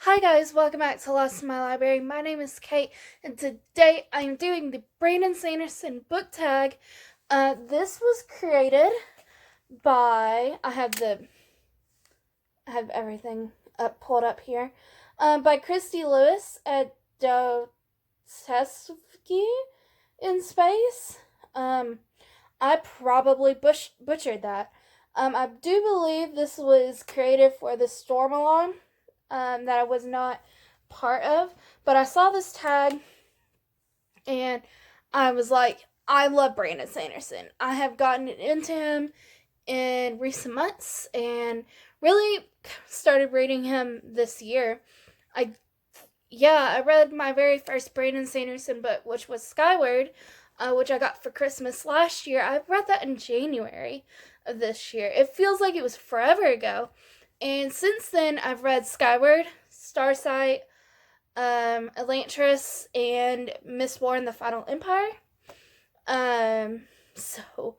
Hi guys, welcome back to Lost in My Library. My name is Kate, and today I'm doing the Brandon Sanderson book tag. This was created by I have everything pulled up here. By Christy Lewis at Dostoevsky in Space. I probably butchered that. I do believe this was created for the Storm Alarm. That I was not part of. But I saw this tag and I was like, I love Brandon Sanderson. I have gotten into him in recent months and really started reading him this year. I read my very first Brandon Sanderson book, which was Skyward, which I got for Christmas last year. I read that in January of this year. It feels like it was forever ago. And since then, I've read Skyward, Starsight, Elantris, and Mistborn: The Final Empire. So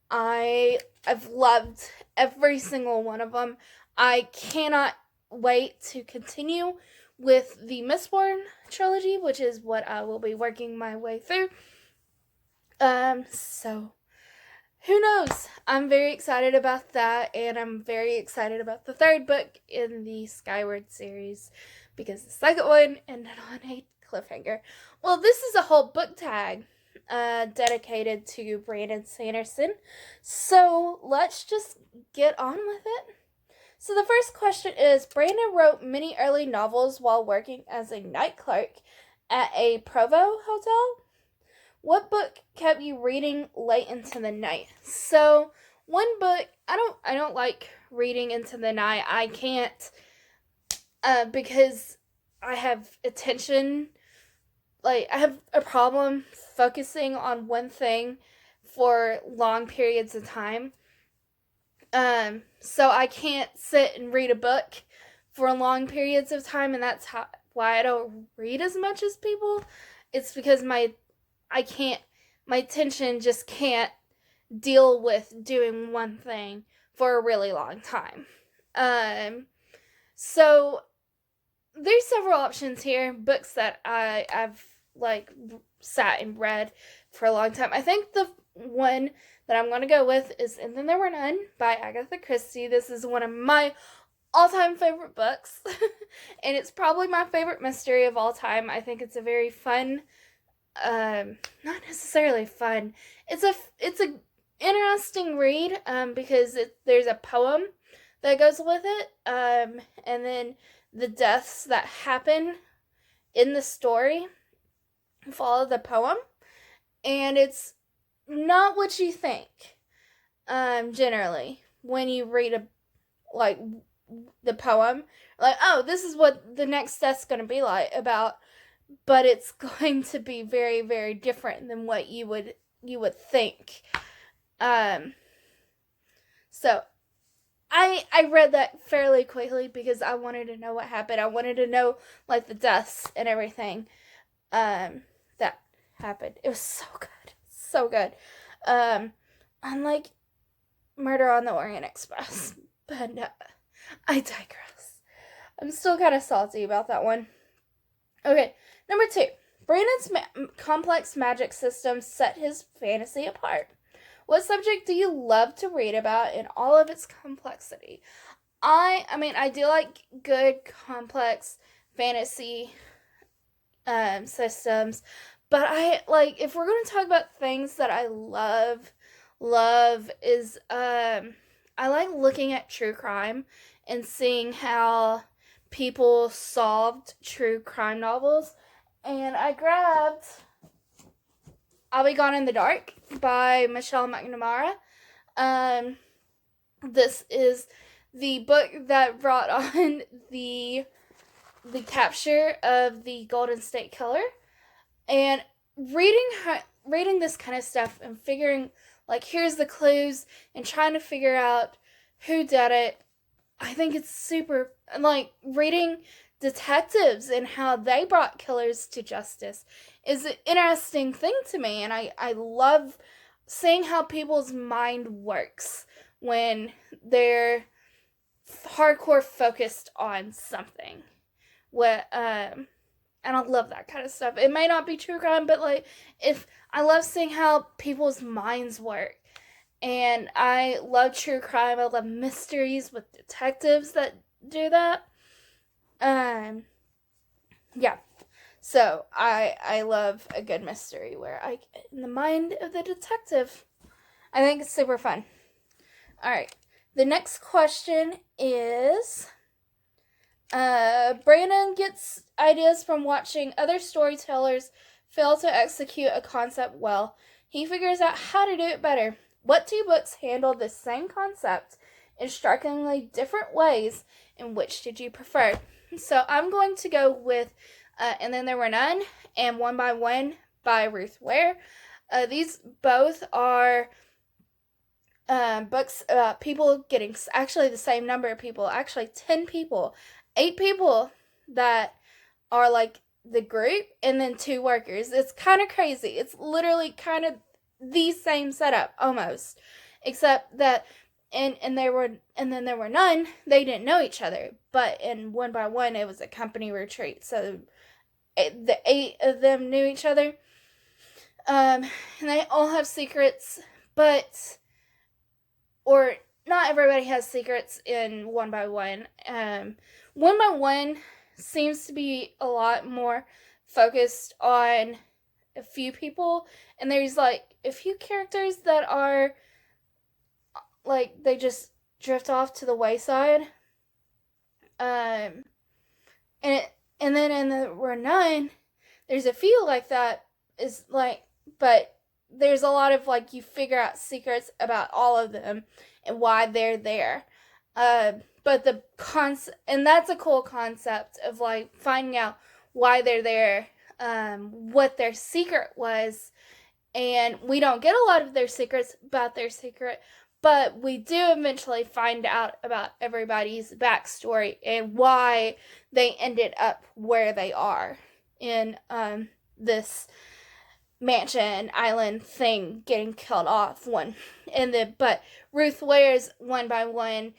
I've loved every single one of them. I cannot wait to continue with the Mistborn trilogy, which is what I will be working my way through. So who knows? I'm very excited about that, and I'm very excited about the third book in the Skyward series because the second one ended on a cliffhanger. Well, this is a whole book tag dedicated to Brandon Sanderson, so let's just get on with it. So the first question is, Brandon wrote many early novels while working as a night clerk at a Provo hotel. What book kept you reading late into the night? So one book, I don't like reading into the night. I can't because I have attention, like I have a problem focusing on one thing for long periods of time. So I can't sit and read a book for long periods of time, and that's why I don't read as much as people. It's because my attention just can't deal with doing one thing for a really long time. So there's several options here, books that I've like sat and read for a long time. I think the one that I'm going to go with is And Then There Were None by Agatha Christie. This is one of my all-time favorite books, and it's probably my favorite mystery of all time. I think it's a very fun, not necessarily fun. It's a interesting read, because there's a poem that goes with it, and then the deaths that happen in the story follow the poem, and it's not what you think, generally, when you read the poem, like, oh, this is what the next death's gonna be like about, but it's going to be very, very different than what you would think. So I read that fairly quickly because I wanted to know what happened. I wanted to know like the deaths and everything that happened. It was so good. So good. Unlike Murder on the Orient Express. But no, I digress. I'm still kind of salty about that one. Okay, number 2. Brandon's complex magic system set his fantasy apart. What subject do you love to read about in all of its complexity? I do like good, complex fantasy systems, but if we're going to talk about things that I love is, I like looking at true crime and seeing how people solved true crime novels. And I grabbed I'll Be Gone in the Dark by Michelle McNamara. This is the book that brought on the capture of the Golden State Killer. And reading this kind of stuff and figuring, like, here's the clues and trying to figure out who did it, I think it's super, like, reading detectives and how they brought killers to justice is an interesting thing to me, and I love seeing how people's mind works when they're hardcore focused on something, what and I love that kind of stuff. It may not be true crime, but like, if I love seeing how people's minds work. And I love true crime. I love mysteries with detectives that do that. Um yeah. So I love a good mystery where I get in the mind of the detective. I think it's super fun. All right. The next question is Brandon gets ideas from watching other storytellers fail to execute a concept well. He figures out how to do it better. What two books handle the same concept in strikingly different ways, and which did you prefer? So I'm going to go with And Then There Were None and One by One by Ruth Ware. These both are books about people getting actually the same number of people, actually 10 people, 8 people that are like the group, and then 2 workers. It's kind of crazy. It's literally kind of the same setup almost, except that and then there were none. They didn't know each other, but in One by One, it was a company retreat, so the 8 of them knew each other. And they all have secrets, but or not everybody has secrets in One by One. One by One seems to be a lot more focused on a few people, and there's like a few characters that are like they just drift off to the wayside. Um, and and then in the Were None, there's a few like that is like, but there's a lot of like you figure out secrets about all of them and why they're there. But the concept, and that's a cool concept of like finding out why they're there, what their secret was, and we don't get a lot of their secrets about their secret, but we do eventually find out about everybody's backstory and why they ended up where they are in this mansion island thing getting killed off one. But Ruth Ware's One by One,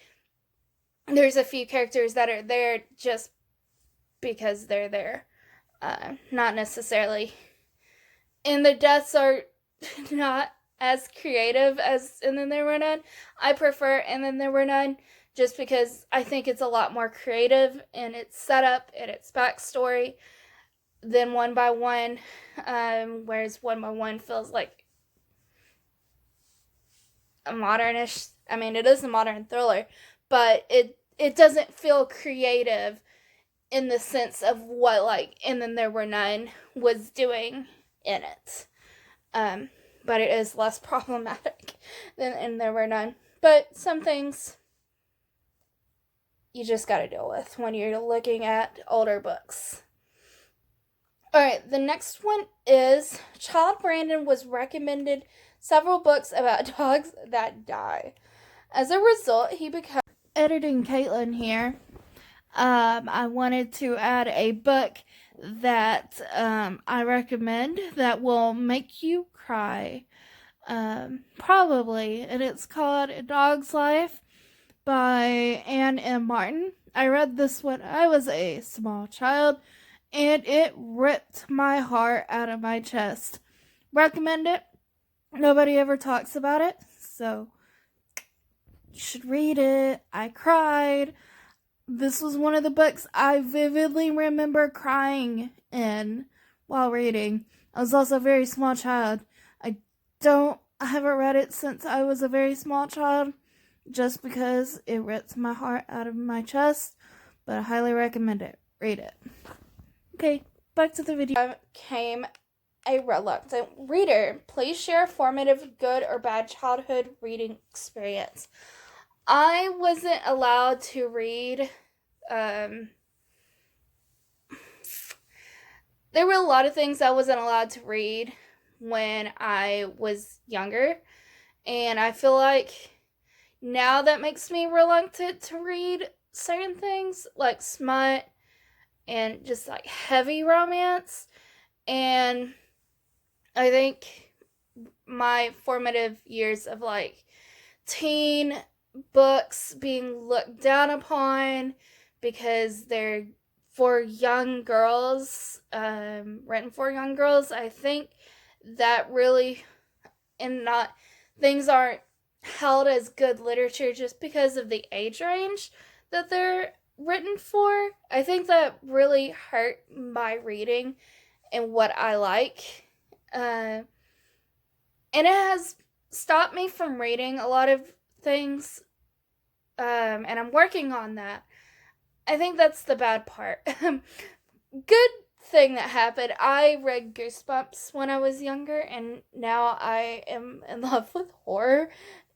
there's a few characters that are there just because they're there, not necessarily, and the deaths are not as creative as And Then There Were None. I prefer And Then There Were None just because I think it's a lot more creative in its setup and its backstory than One by One, whereas One by One feels like a modernish. I mean, it is a modern thriller, but it doesn't feel creative in the sense of what like And Then There Were None was doing in it. But it is less problematic than And There Were None. But some things you just gotta deal with when you're looking at older books. Alright, the next one is Child Brandon was recommended several books about dogs that die. As a result, he became editing Caitlin here. I wanted to add a book that I recommend that will make you cry. Probably, and it's called A Dog's Life by Anne M. Martin. I read this when I was a small child, and it ripped my heart out of my chest. Recommend it. Nobody ever talks about it, so you should read it. I cried. This was one of the books I vividly remember crying in while reading. I was also a very small child. I haven't read it since I was a very small child, just because it rips my heart out of my chest, but I highly recommend it. Read it. Okay, back to the video. I became a reluctant reader. Please share a formative, good or bad childhood reading experience. I wasn't allowed to read. There were a lot of things I wasn't allowed to read when I was younger, and I feel like now that makes me reluctant to read certain things like smut and just like heavy romance. And I think my formative years of like teen books being looked down upon because they're for young girls, written for young girls. I think that really, and not, things aren't held as good literature just because of the age range that they're written for. I think that really hurt my reading and what I like. And it has stopped me from reading a lot of things, and I'm working on that. I think that's the bad part. Good thing that happened. I read Goosebumps when I was younger, and now I am in love with horror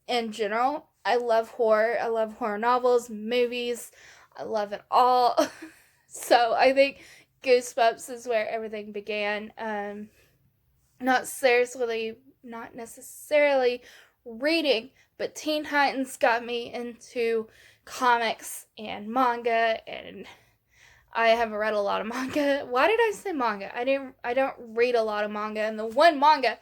in general. I love horror. I love horror novels, movies. I love it all. So I think Goosebumps is where everything began. Not necessarily reading, but Teen Titans got me into comics and manga, and I haven't read a lot of manga. Why did I say manga? I don't read a lot of manga, and the one manga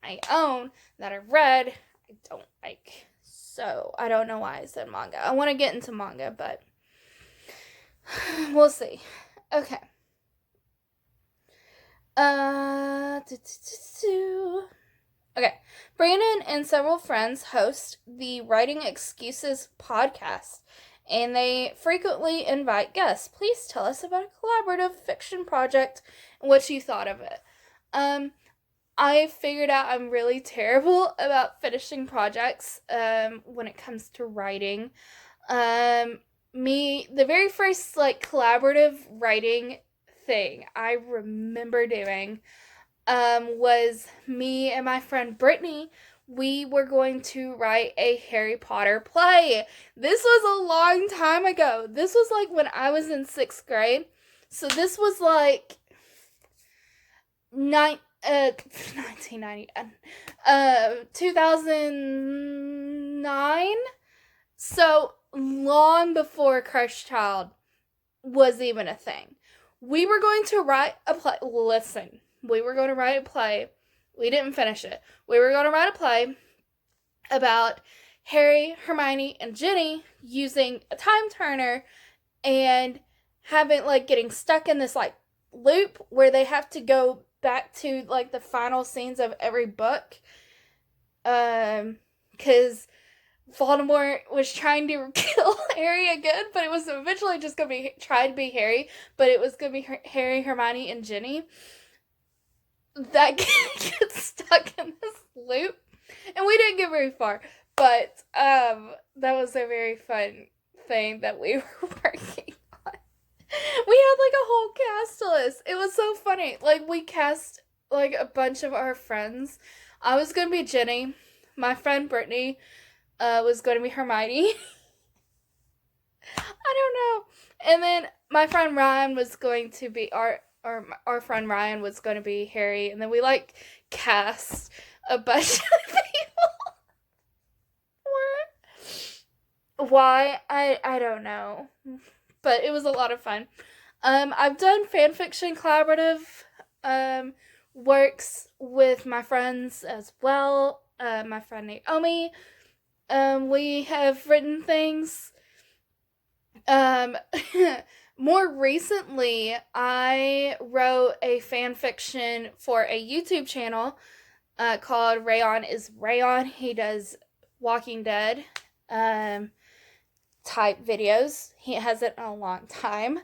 I own that I read, I don't like. So, I don't know why I said manga. I want to get into manga, but we'll see. Okay. Okay. Brandon and several friends host the Writing Excuses podcast, and they frequently invite guests. Please tell us about a collaborative fiction project and what you thought of it. I figured out I'm really terrible about finishing projects when it comes to writing. The very first collaborative writing thing I remember doing was me and my friend Brittany. We were going to write a Harry Potter play. This was a long time ago. This was when I was in 6th grade. So this was 1990, 2009. So long before Crush Child was even a thing. We were going to write a play. Listen, we were going to write a play. We didn't finish it. We were going to write a play about Harry, Hermione, and Ginny using a time turner and getting stuck in this loop where they have to go back to the final scenes of every book. Because Voldemort was trying to kill Harry again, but it was eventually just going to try to be Harry, but it was going to be Harry, Hermione, and Ginny that gets stuck in this loop, and we didn't get very far, but that was a very fun thing that we were working on. We had a whole cast list. It was so funny. We cast a bunch of our friends. I was gonna be Ginny. My friend Brittany was gonna be Hermione. I don't know. And then my friend Ryan was going to be our friend Ryan was going to be Harry, and then we cast a bunch of people for it. Why? I don't know. But it was a lot of fun. I've done fanfiction collaborative works with my friends as well. My friend Naomi. We have written things. More recently, I wrote a fan fiction for a YouTube channel called Rayon is Rayon. He does Walking Dead type videos. He hasn't in a long time.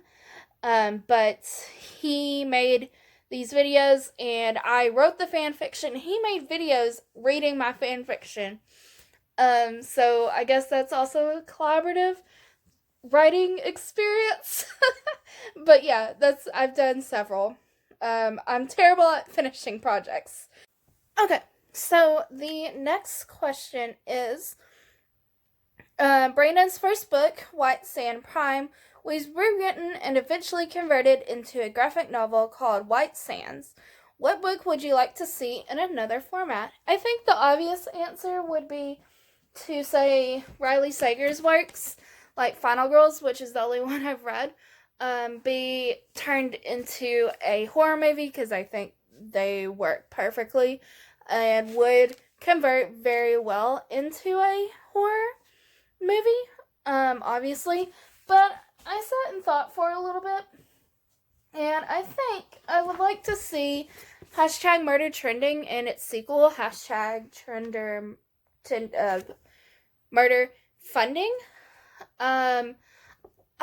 But he made these videos, and I wrote the fan fiction. He made videos reading my fan fiction. So I guess that's also a collaborative writing experience. But yeah, I've done several. I'm terrible at finishing projects. Okay, so the next question is Brandon's first book, White Sand Prime, was rewritten and eventually converted into a graphic novel called White Sands. What book would you like to see in another format? I think the obvious answer would be to say Riley Sager's works, like Final Girls, which is the only one I've read, be turned into a horror movie, because I think they work perfectly and would convert very well into a horror movie, obviously. But I sat and thought for a little bit, And I think I would like to see hashtag murder trending and its sequel, hashtag murder funding. I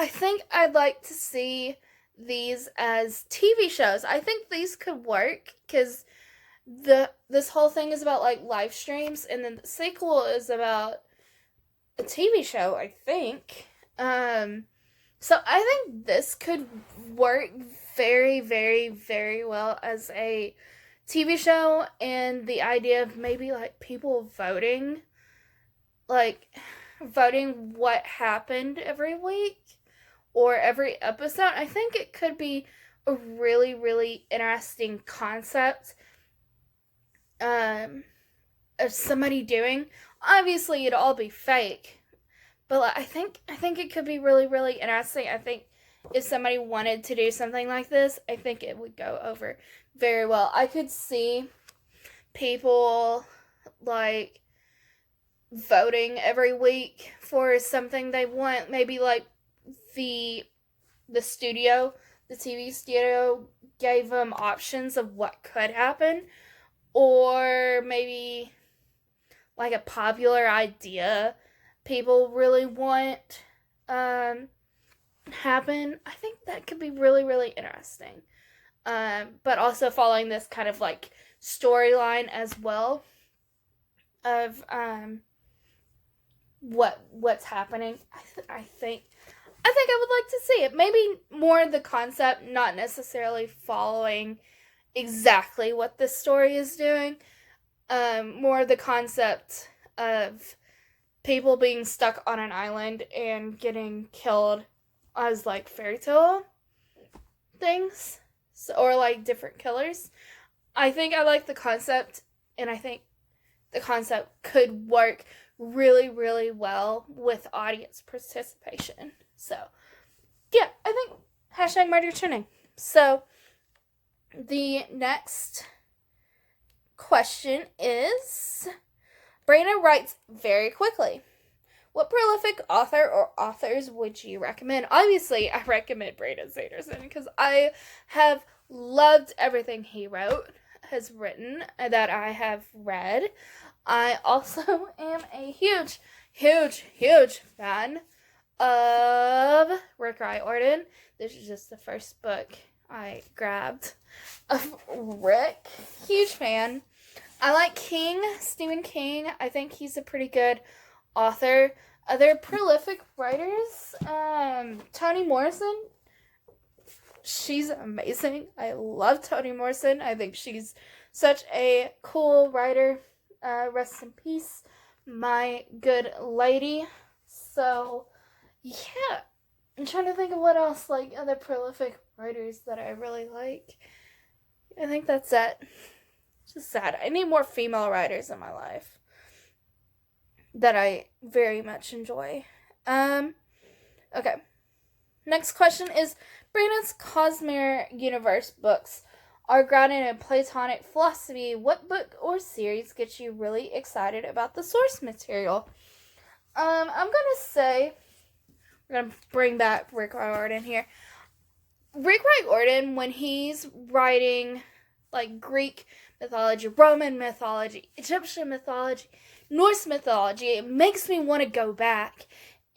think I'd like to see these as TV shows. I think these could work because this whole thing is about like live streams, and then the sequel is about a TV show, I think. So I think this could work very, very, very well as a TV show, and the idea of maybe like people voting, like voting what happened every week or every episode. I think it could be a really, really interesting concept of somebody doing. Obviously, it'd all be fake, but like, I think it could be really, really interesting. I think if somebody wanted to do something like this, I think it would go over very well. I could see people like voting every week for something they want. Maybe like the studio, the TV studio gave them options of what could happen, or maybe like a popular idea people really want happen. I think that could be really, really interesting. But also following this kind of like storyline as well of what's happening. I think I would like to see it. Maybe more the concept, not necessarily following exactly what this story is doing. More the concept of people being stuck on an island and getting killed as like fairy tale things, so, or like different killers. I think I like the concept, and I think the concept could work really, really well with audience participation. So, yeah, I think hashtag murder trending. So, the next question is, Brandon writes very quickly. What prolific author or authors would you recommend? Obviously, I recommend Brandon Sanderson because I have loved everything he has written, that I have read. I also am a huge, huge, huge fan of Rick Riordan. This is just the first book I grabbed of Rick. Huge fan. I like Stephen King. I think he's a pretty good author. Other prolific writers, Toni Morrison. She's amazing. I love Toni Morrison. I think she's such a cool writer. Rest in peace, my good lady. So, yeah. I'm trying to think of what else, like, other prolific writers that I really like. I think that's it. It's just sad. I need more female writers in my life that I very much enjoy. Okay. Next question is, Brandon's Cosmere Universe books are grounded in Platonic philosophy. What book or series gets you really excited about the source material? I'm gonna say, we're gonna bring back Rick Riordan here. Rick Riordan, when he's writing like Greek mythology, Roman mythology, Egyptian mythology, Norse mythology, it makes me want to go back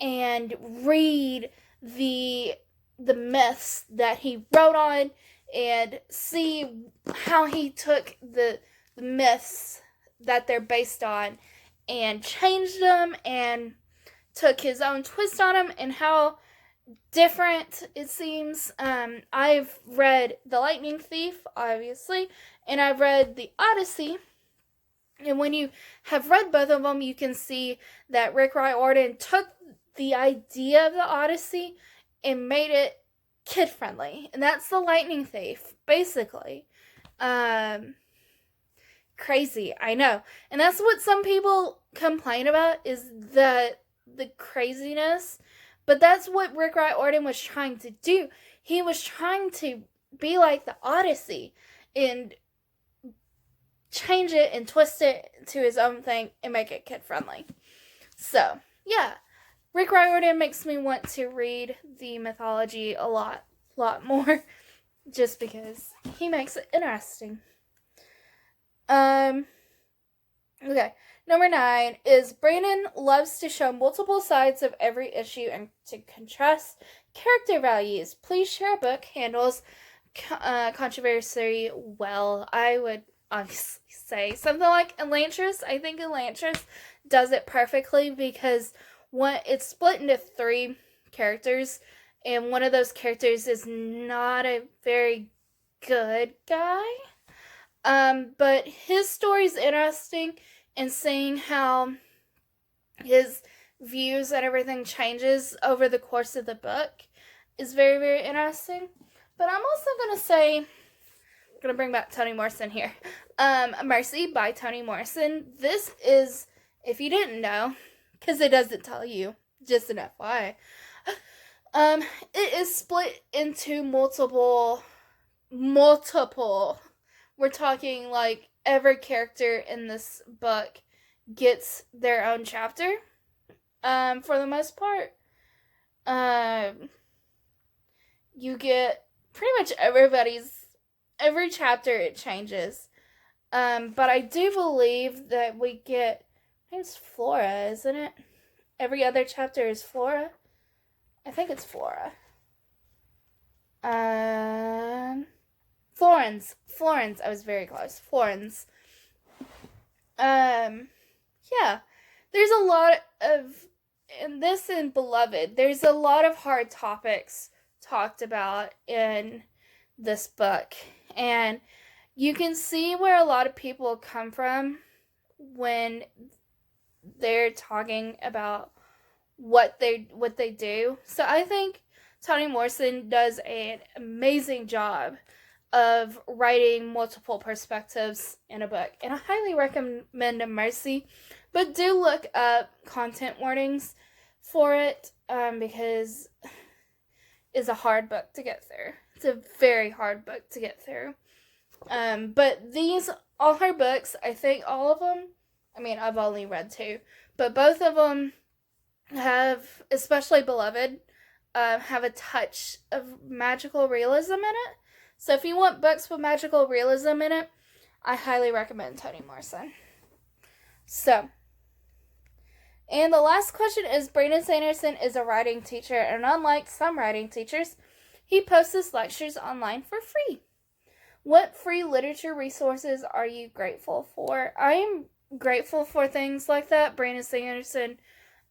and read the myths that he wrote on and see how he took the myths that they're based on and changed them and took his own twist on them, and how different it seems. I've read The Lightning Thief, obviously, and I've read The Odyssey. And when you have read both of them, you can see that Rick Riordan took the idea of the Odyssey and made it kid-friendly. And that's The Lightning Thief, basically. Crazy, I know. And that's what some people complain about, is the craziness. But that's what Rick Riordan was trying to do. He was trying to be like the Odyssey and change it and twist it to his own thing and make it kid-friendly. So, yeah. Rick Riordan makes me want to read the mythology a lot more. just because he makes it interesting. Okay. Number 9 is Brandon loves to show multiple sides of every issue and to contrast character values. Please share a book handles controversy well. I would obviously say something like Elantris. I think Elantris does it perfectly because it's split into 3 characters, and one of those characters is not a very good guy. But his story's interesting, and seeing how his views and everything changes over the course of the book is very, very interesting. But I'm also going to say, I'm going to bring back Toni Morrison here. Mercy by Toni Morrison. This is, if you didn't know, because it doesn't tell you, just an FYI, it is split into multiple. We're talking like every character in this book gets their own chapter. For the most part, you get pretty much every chapter it changes. But I do believe that we get, I think it's Flora, isn't it? Every other chapter is Flora. I think it's Flora. Florence. I was very close. Florence. Yeah. There's a lot of, in this and Beloved, there's a lot of hard topics talked about in this book. And you can see where a lot of people come from when they're talking about what they do. So I think Toni Morrison does an amazing job of writing multiple perspectives in a book. And I highly recommend Mercy, but do look up content warnings for it, because it's a hard book to get through. It's a very hard book to get through. But all her books, I think all of them, I mean, I've only read 2, but both of them have, especially Beloved, have a touch of magical realism in it. So if you want books with magical realism in it, I highly recommend Toni Morrison. So, and the last question is, Brandon Sanderson is a writing teacher, and unlike some writing teachers, he posts his lectures online for free. What free literature resources are you grateful for? I am grateful for things like that. Brandon Sanderson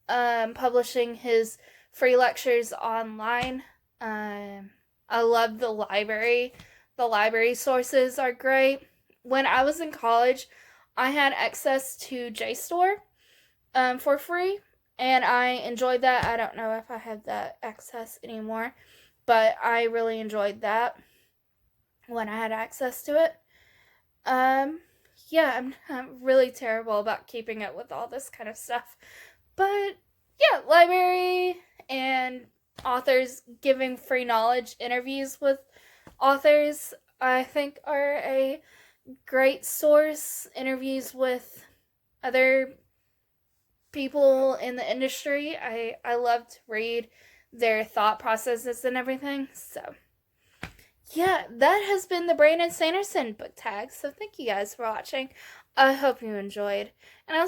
publishing his free lectures online. I love the library. The library sources are great. When I was in college, I had access to JSTOR for free, and I enjoyed that. I don't know if I have that access anymore, but I really enjoyed that when I had access to it. Yeah, I'm really terrible about keeping up with all this kind of stuff. But yeah, library and authors giving free knowledge interviews with authors, I think, are a great source. Interviews with other people in the industry. I love to read their thought processes and everything. So yeah, that has been the Brandon Sanderson book tag. So thank you guys for watching. I hope you enjoyed. And I'll